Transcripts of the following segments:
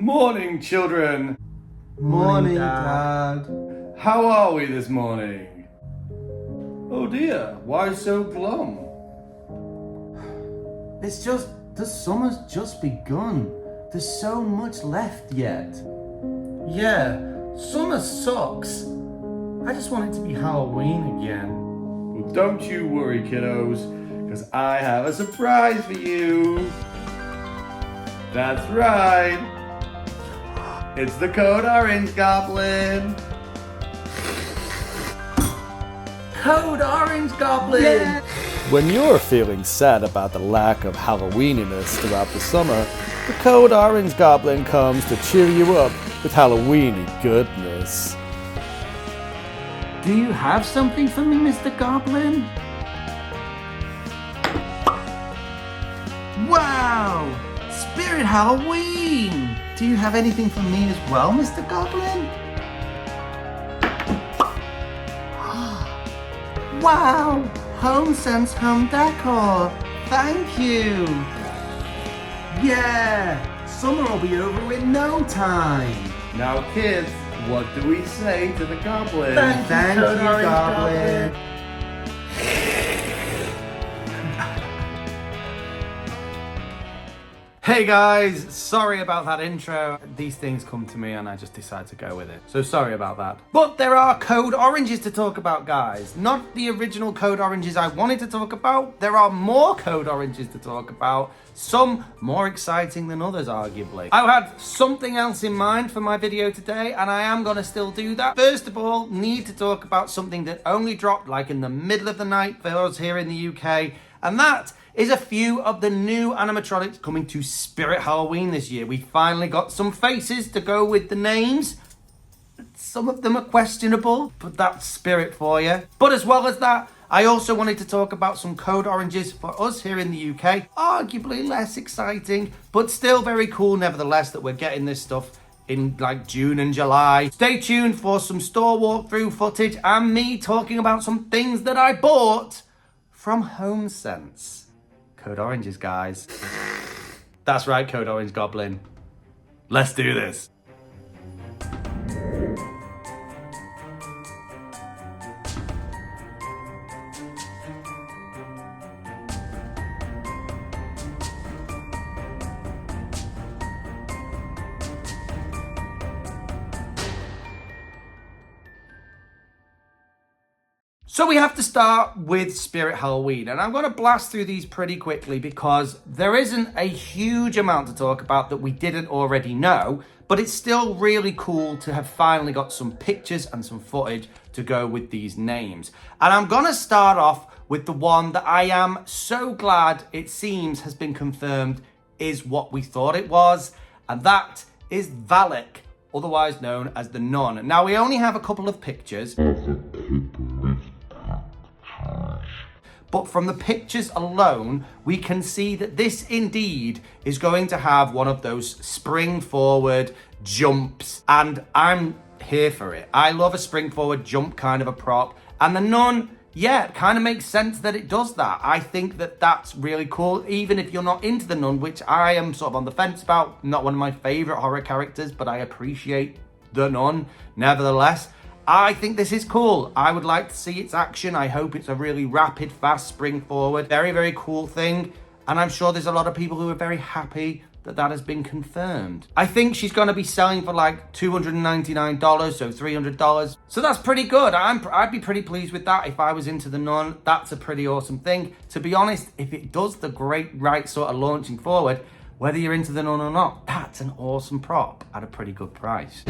Morning, children. Morning, Dad. How are we this morning? Oh dear, why so glum? It's just, the summer's just begun. There's so much left yet. Yeah, summer sucks. I just want it to be Halloween again. Well, don't you worry, kiddos, because I have a surprise for you. That's right. It's the Code Orange Goblin. Code Orange Goblin! Yeah. When you're feeling sad about the lack of Halloweeniness throughout the summer, the Code Orange Goblin comes to cheer you up with Halloweeny goodness. Do you have something for me, Mr. Goblin? Wow! Spirit Halloween! Do you have anything for me as well, Mr. Goblin? Wow! Homesense home decor! Thank you! Yeah! Summer will be over in no time! Now, kids, what do we say to the goblin? Thank you, Goblin! Hey guys, sorry about that intro. These things come to me and I just decide to go with it. So sorry about that. But there are Code Oranges to talk about, guys. Not the original Code Oranges I wanted to talk about. There are more Code Oranges to talk about. Some more exciting than others, arguably. I had something else in mind for my video today, and I am gonna still do that. First of all, need to talk about something that only dropped like in the middle of the night for us here in the UK, and that is a few of the new animatronics coming to Spirit Halloween this year. We finally got some faces to go with the names. Some of them are questionable, but that's Spirit for you. But as well as that, I also wanted to talk about some Code Oranges for us here in the UK. Arguably less exciting, but still very cool nevertheless that we're getting this stuff in like June and July. Stay tuned for some store walkthrough footage and me talking about some things that I bought from Homesense. Code Oranges, guys. That's right, Code Orange Goblin. Let's do this. So we have to start with Spirit Halloween, and I'm going to blast through these pretty quickly because there isn't a huge amount to talk about that we didn't already know, but it's still really cool to have finally got some pictures and some footage to go with these names. And I'm going to start off with the one that I am so glad it seems has been confirmed is what we thought it was, and that is Valak, otherwise known as the Nun. Now, we only have a couple of pictures. But from the pictures alone, we can see that this indeed is going to have one of those spring forward jumps. And I'm here for it. I love a spring forward jump kind of a prop. And the Nun, yeah, it kind of makes sense that it does that. I think that that's really cool. Even if you're not into the Nun, which I am sort of on the fence about, not one of my favorite horror characters, but I appreciate the Nun nevertheless. I think this is cool. I would like to see its action. I hope it's a really rapid, fast spring forward. Very, very cool thing. And I'm sure there's a lot of people who are very happy that that has been confirmed. I think she's going to be selling for like $299, so $300. So that's pretty good. I'd be pretty pleased with that if I was into the Nun. That's a pretty awesome thing. To be honest, if it does the great right sort of launching forward, whether you're into the Nun or not, that's an awesome prop at a pretty good price.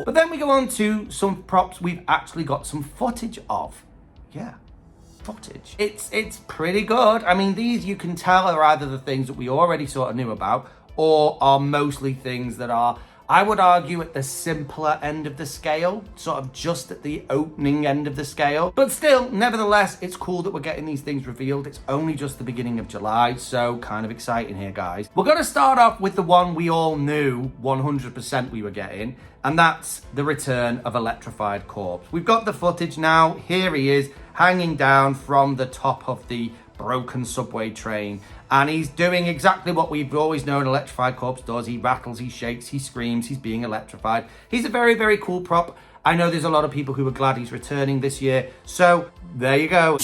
But then we go on to some props we've actually got some footage of. Yeah, footage. It's pretty good. I mean, these you can tell are either the things that we already sort of knew about or are mostly things that are I would argue at the simpler end of the scale, sort of just at the opening end of the scale. But still, nevertheless, it's cool that we're getting these things revealed. It's only just the beginning of July, so kind of exciting here, guys. We're going to start off with the one we all knew 100% we were getting, and that's the return of Electrified Corpse. We've got the footage now. Here he is, hanging down from the top of the broken subway train, and he's doing exactly what we've always known Electrified Corpse does. He rattles, he shakes, he screams, he's being electrified. He's a very, very cool prop. I know there's a lot of people who are glad he's returning this year, so there you go.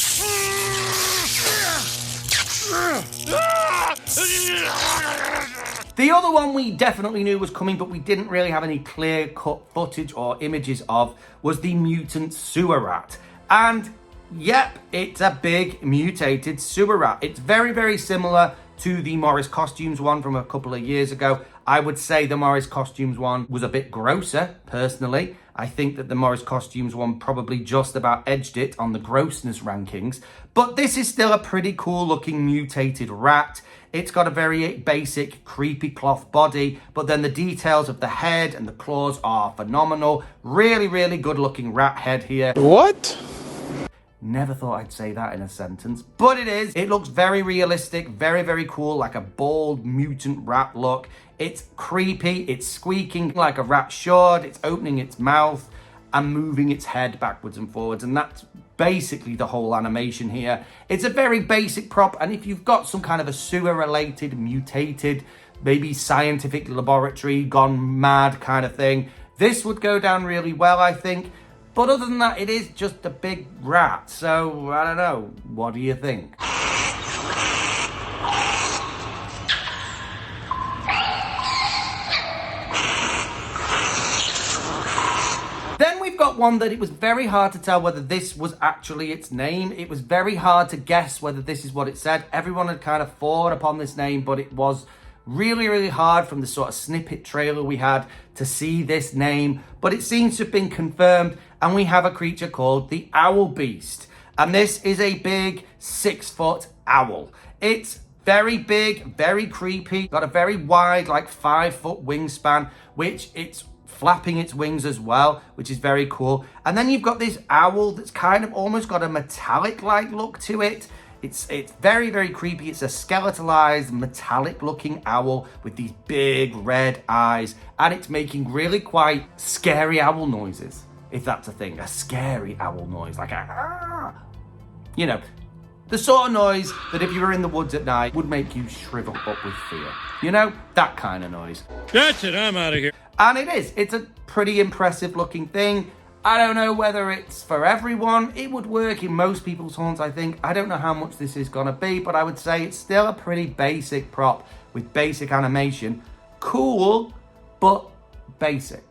The other one we definitely knew was coming, but we didn't really have any clear-cut footage or images of, was the mutant sewer rat. And yep, it's a big mutated sewer rat. It's very, very similar to the Morris Costumes one from a couple of years ago. I would say the Morris Costumes one was a bit grosser, personally. I think that the Morris Costumes one probably just about edged it on the grossness rankings. But this is still a pretty cool looking mutated rat. It's got a very basic creepy cloth body, but then the details of the head and the claws are phenomenal. Really, really good looking rat head here. What? Never thought I'd say that in a sentence, but it is. It looks very realistic, very, very cool, like a bald mutant rat look. It's creepy, it's squeaking like a rat should, it's opening its mouth and moving its head backwards and forwards, and that's basically the whole animation here. It's a very basic prop, and if you've got some kind of a sewer-related, mutated, maybe scientific laboratory, gone mad kind of thing, this would go down really well, I think. But other than that, it is just a big rat. So, I don't know. What do you think? Then we've got one that it was very hard to tell whether this was actually its name. It was very hard to guess whether this is what it said. Everyone had kind of fallen upon this name, but it was really, really hard from the sort of snippet trailer we had to see this name, but it seems to have been confirmed, and we have a creature called the Owl Beast. And this is a big 6-foot owl. It's very big, very creepy, got a very wide, like 5-foot wingspan, which it's flapping its wings as well, which is very cool. And then you've got this owl that's kind of almost got a metallic-like look to it. It's very, very creepy. It's a skeletalized, metallic-looking owl with these big red eyes, and it's making really quite scary owl noises, if that's a thing. A scary owl noise, like a, you know, the sort of noise that if you were in the woods at night would make you shrivel up with fear. You know, that kind of noise. That's it, I'm out of here. And it is. It's a pretty impressive-looking thing. I don't know whether it's for everyone. It would work in most people's haunts, I think. I don't know how much this is going to be, but I would say it's still a pretty basic prop with basic animation. Cool, but basic.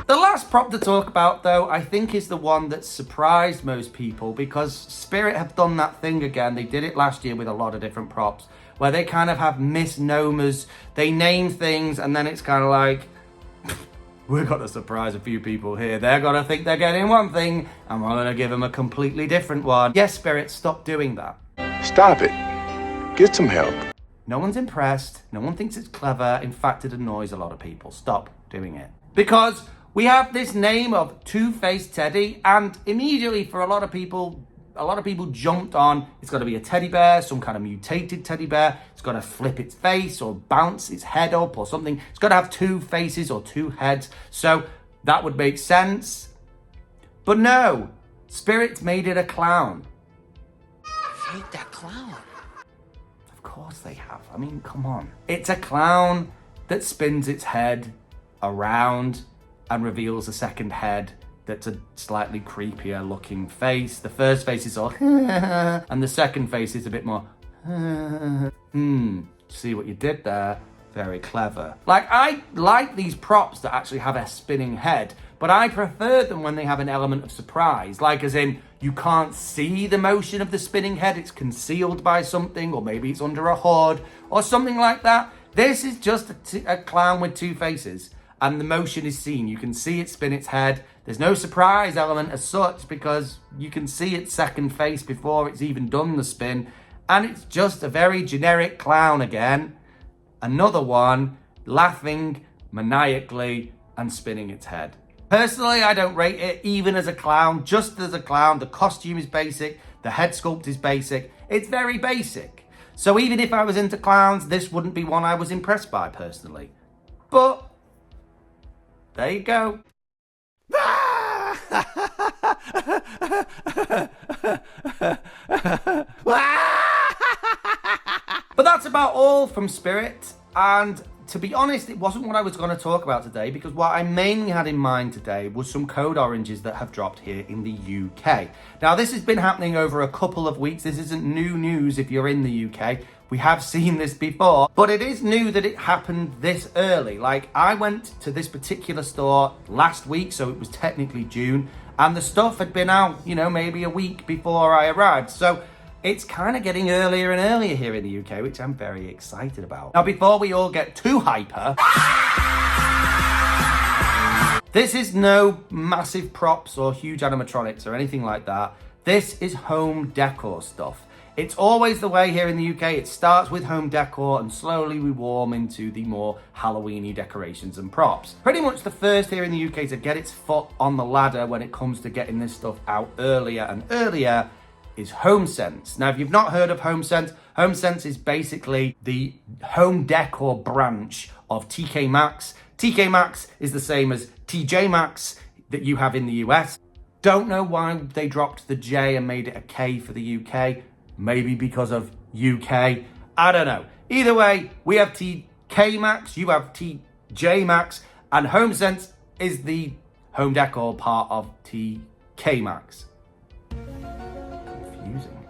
The last prop to talk about, though, I think is the one that surprised most people, because Spirit have done that thing again. They did it last year with a lot of different props, where they kind of have misnomers. They name things, and then it's kind of like, we're going to surprise a few people here. They're going to think they're getting one thing, and we're going to give them a completely different one. Yes, Spirit, stop doing that. Stop it. Get some help. No one's impressed. No one thinks it's clever. In fact, it annoys a lot of people. Stop doing it. Because we have this name of Twofaced Teddy, and immediately for a lot of people jumped on, it's got to be a teddy bear, some kind of mutated teddy bear. It's got to flip its face or bounce its head up or something. It's got to have 2 faces or 2 heads. So that would make sense. But no, Spirit's made it a clown. Hate that clown. Of course they have. I mean, come on. It's a clown that spins its head around and reveals a second head that's a slightly creepier looking face. The first face is all and the second face is a bit more see what you did there? Very clever. Like, I like these props that actually have a spinning head, but I prefer them when they have an element of surprise. Like, as in, you can't see the motion of the spinning head, it's concealed by something, or maybe it's under a hood, or something like that. This is just a clown with 2 faces, and the motion is seen. You can see it spin its head. There's no surprise element as such because you can see its second face before it's even done the spin. And it's just a very generic clown again. Another one laughing maniacally and spinning its head. Personally, I don't rate it even as a clown, just as a clown. The costume is basic, the head sculpt is basic. It's very basic. So even if I was into clowns, this wouldn't be one I was impressed by personally. But there you go. But that's about all from Spirit, and to be honest, it wasn't what I was going to talk about today, because what I mainly had in mind today was some code oranges that have dropped here in the UK. Now, this has been happening over a couple of weeks. This isn't new news if you're in the UK. We have seen this before, but it is new that it happened this early. Like, I went to this particular store last week, so it was technically June, and the stuff had been out, you know, maybe a week before I arrived. So it's kind of getting earlier and earlier here in the UK, which I'm very excited about. Now, before we all get too hyper, this is no massive props or huge animatronics or anything like that. This is home decor stuff. It's always the way here in the UK. It starts with home decor and slowly we warm into the more Halloween-y decorations and props. Pretty much the first here in the UK to get its foot on the ladder when it comes to getting this stuff out earlier and earlier is Homesense. Now, if you've not heard of Homesense, Homesense is basically the home decor branch of TK Maxx. TK Maxx is the same as TJ Maxx that you have in the US. Don't know why they dropped the J and made it a K for the UK. Maybe because of UK. I don't know. Either way, we have TK Maxx, you have TJ Maxx, and Homesense is the home decor part of TK Maxx.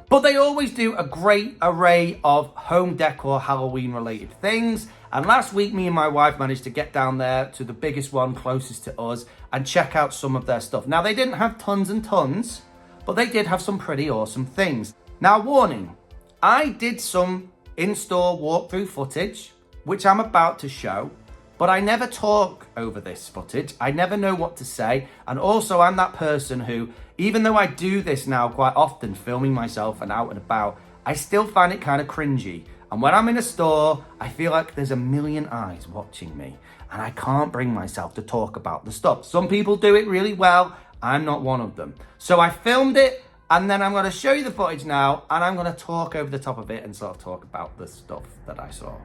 But they always do a great array of home decor Halloween related things. And last week, me and my wife managed to get down there to the biggest one closest to us and check out some of their stuff. Now, they didn't have tons and tons, but they did have some pretty awesome things. Now, warning, I did some in-store walkthrough footage, which I'm about to show, but I never talk over this footage. I never know what to say. And also, I'm that person who, even though I do this now quite often, filming myself and out and about, I still find it kind of cringy. And when I'm in a store, I feel like there's a million eyes watching me and I can't bring myself to talk about the stuff. Some people do it really well. I'm not one of them. So I filmed it and then I'm going to show you the footage now and I'm going to talk over the top of it and sort of talk about the stuff that I saw.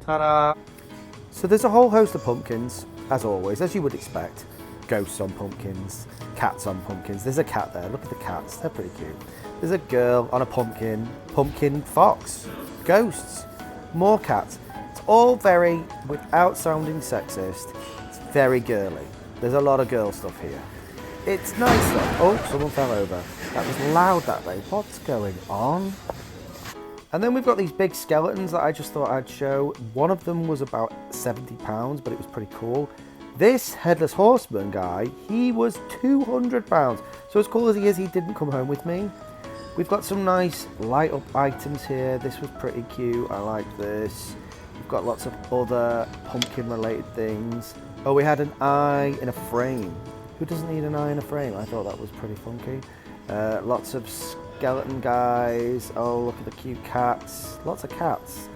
Ta-da! So there's a whole host of pumpkins, as always, as you would expect. Ghosts on pumpkins, cats on pumpkins. There's a cat there, look at the cats, they're pretty cute. There's a girl on a pumpkin, pumpkin fox, ghosts, more cats. It's all very, without sounding sexist, it's very girly. There's a lot of girl stuff here. It's nice though. Oh, someone fell over. That was loud that way. What's going on? And then we've got these big skeletons that I just thought I'd show. One of them was about £70, but it was pretty cool. This Headless Horseman guy, he was £200. So as cool as he is, he didn't come home with me. We've got some nice light up items here. This was pretty cute, I like this. We've got lots of other pumpkin related things. Oh, we had an eye in a frame. Who doesn't need an eye in a frame? I thought that was pretty funky. Lots of skeleton guys. Oh, look at the cute cats. Lots of cats.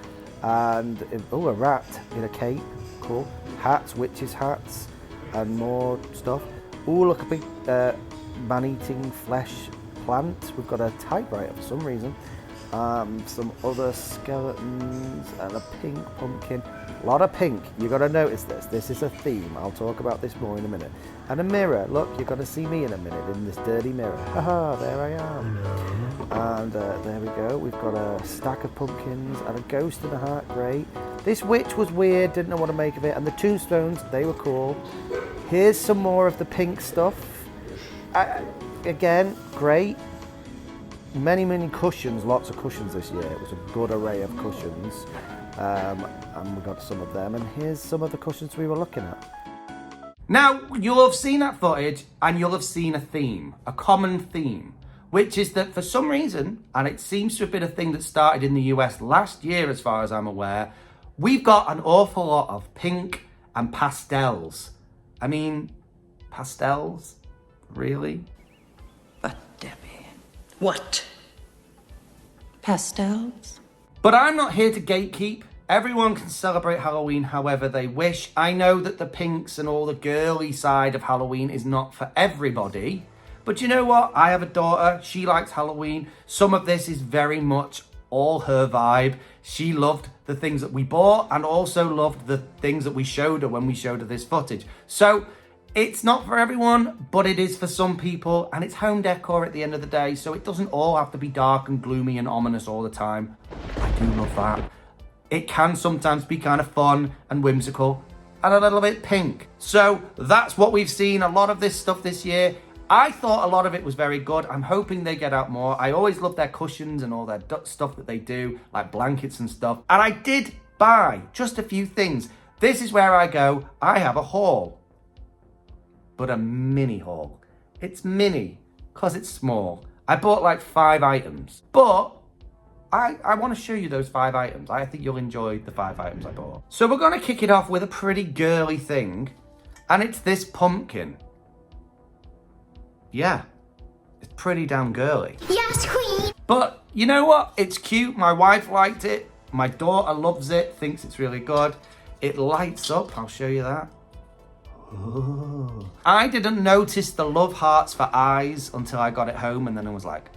And, oh, a rat in a cape. Cool. Hats, witches' hats, and more stuff. Oh, look, a big man-eating flesh plant. We've got a typewriter for some reason. Some other skeletons and a pink pumpkin. A lot of pink. You got to notice this. This is a theme. I'll talk about this more in a minute. And a mirror. Look, you're going to see me in a minute in this dirty mirror. Haha, there I am. And there we go. We've got a stack of pumpkins and a ghost in a hat. Great. This witch was weird. Didn't know what to make of it. And the tombstones, they were cool. Here's some more of the pink stuff. Again, great. Many cushions, lots of cushions this year. It was a good array of cushions. And we got some of them. And here's some of the cushions we were looking at. Now, you'll have seen that footage and you'll have seen a theme, a common theme, which is that for some reason, and it seems to have been a thing that started in the US last year as far as I'm aware, we've got an awful lot of pink and pastels. I mean, Pastels? Really? But, Debbie, what? Pastels? But I'm not here to gatekeep. Everyone can celebrate Halloween however they wish. I know that the pinks and all the girly side of Halloween is not for everybody. But you know what? I have a daughter. She likes Halloween. Some of this is very much all her vibe. She loved the things that we bought and also loved the things that we showed her when we showed her this footage. So it's not for everyone, but it is for some people, and it's home decor at the end of the day, so it doesn't all have to be dark and gloomy and ominous all the time. I do love that. It can sometimes be kind of fun and whimsical and a little bit pink. So that's what we've seen, a lot of this stuff this year. I thought a lot of it was very good. I'm hoping they get out more. I always love their cushions and all their stuff that they do, like blankets and stuff. And I did buy just a few things. This is where I go, I have a haul. But a mini haul. It's mini, because it's small. I bought like 5 items. But I want to show you those 5 items. I think you'll enjoy the 5 items I bought. So we're going to kick it off with a pretty girly thing. And it's this pumpkin. Yeah, it's pretty damn girly. Yes, queen. But you know what? It's cute. My wife liked it. My daughter loves it, thinks it's really good. It lights up. I'll show you that. Ooh. I didn't notice the love hearts for eyes until I got it home, and then I was like,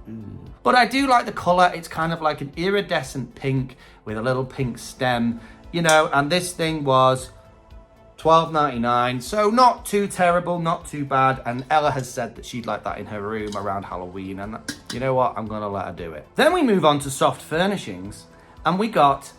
ooh. But I do like the colour. It's kind of like an iridescent pink with a little pink stem, you know, and this thing was $12.99, so not too terrible, not too bad. And Ella has said that she'd like that in her room around Halloween, and you know what? I'm gonna let her do it. Then we move on to soft furnishings, and we got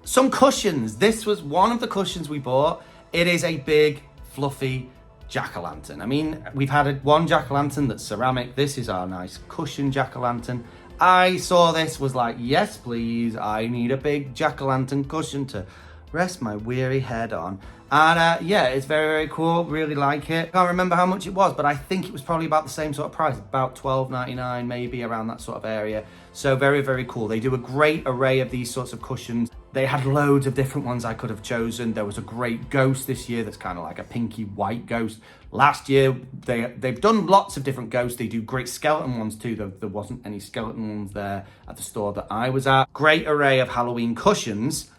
some cushions. This was one of the cushions we bought. It is a big, fluffy jack-o'-lantern. I mean, we've had one jack-o'-lantern that's ceramic. This is our nice cushion jack-o'-lantern. I saw this, was like, yes, please. I need a big jack-o'-lantern cushion to rest my weary head on. And yeah, it's very, very cool. Really like it. Can't remember how much it was, but I think it was probably about the same sort of price, about $12.99, maybe around that sort of area. So very, very cool. They do a great array of these sorts of cushions. They had loads of different ones I could have chosen. There was a great ghost this year that's kind of like a pinky white ghost. Last year, they've done lots of different ghosts. They do great skeleton ones too, though there wasn't any skeleton ones there at the store that I was at. Great array of Halloween cushions.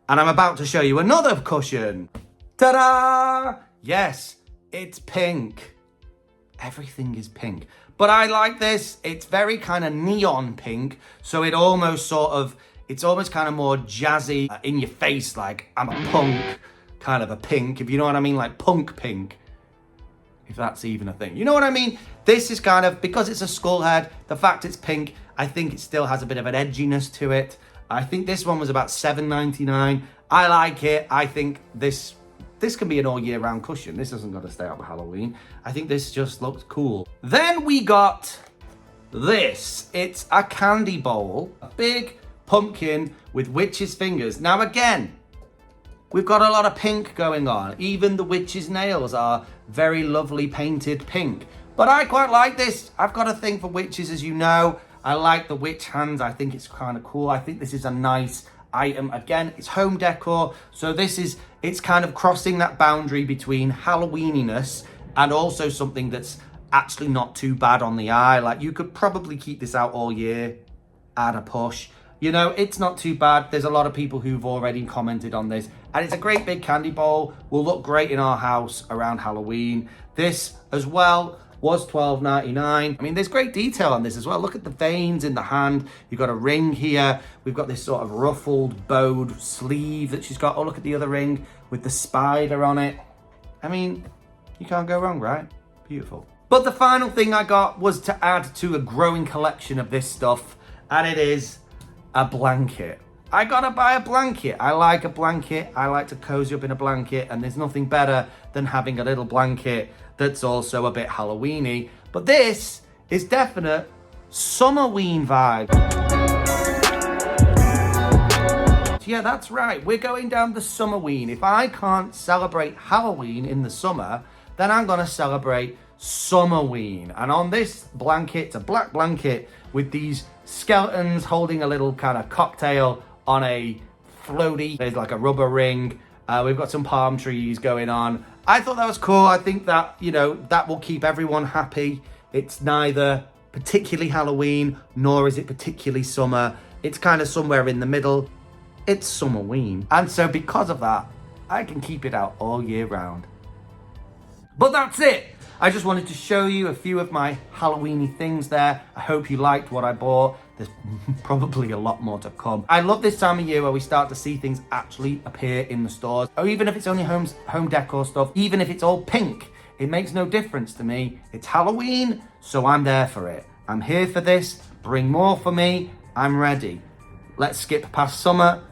And I'm about to show you another cushion. Ta-da! Yes, it's pink. Everything is pink. But I like this. It's very kind of neon pink. So it almost sort of, it's almost kind of more jazzy, in your face, like I'm a punk, kind of a pink, if you know what I mean, like punk pink. If that's even a thing. You know what I mean? This is kind of, because it's a skull head, the fact it's pink, I think it still has a bit of an edginess to it. I think this one was about $7.99. I like it. I think this can be an all year round cushion. This hasn't got to stay out for Halloween. I think this just looks cool. Then we got this. It's a candy bowl, a big pumpkin with witch's fingers. Now again, we've got a lot of pink going on. Even the witch's nails are very lovely painted pink. But I quite like this. I've got a thing for witches, as you know. I like the witch hands. I think it's kind of cool. I think this is a nice item. Again, it's home decor. So it's kind of crossing that boundary between Halloweeniness and also something that's actually not too bad on the eye. Like, you could probably keep this out all year at a push. You know, it's not too bad. There's a lot of people who've already commented on this. And it's a great big candy bowl. Will look great in our house around Halloween. This as well was $12.99. I mean, there's great detail on this as well. Look at the veins in the hand. You've got a ring here. We've got this sort of ruffled, bowed sleeve that she's got. Oh, look at the other ring with the spider on it. I mean, you can't go wrong, right? Beautiful. But the final thing I got was to add to a growing collection of this stuff, and it is a blanket. I gotta buy a blanket. I like a blanket. I like to cozy up in a blanket, and there's nothing better than having a little blanket that's also a bit Halloween-y. But this is definite Summerween vibe. So yeah, that's right. We're going down the Summerween. If I can't celebrate Halloween in the summer, then I'm gonna celebrate Summerween. And on this blanket, it's a black blanket with these skeletons holding a little kind of cocktail on a floaty. There's like a rubber ring. We've got some palm trees going on. I thought that was cool. I think that, you know, that will keep everyone happy. It's neither particularly Halloween, nor is it particularly summer. It's kind of somewhere in the middle. It's Summerween. And so because of that, I can keep it out all year round. But that's it. I just wanted to show you a few of my Halloweeny things there. I hope you liked what I bought. There's probably a lot more to come. I love this time of year where we start to see things actually appear in the stores. Or even if it's only home decor stuff, even if it's all pink, it makes no difference to me. It's Halloween, so I'm there for it. I'm here for this. Bring more for me. I'm ready. Let's skip past summer.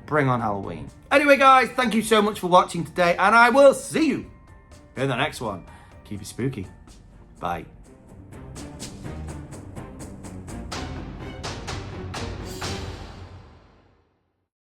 Bring on Halloween. Anyway, guys, thank you so much for watching today, and I will see you in the next one. Keep it spooky. Bye.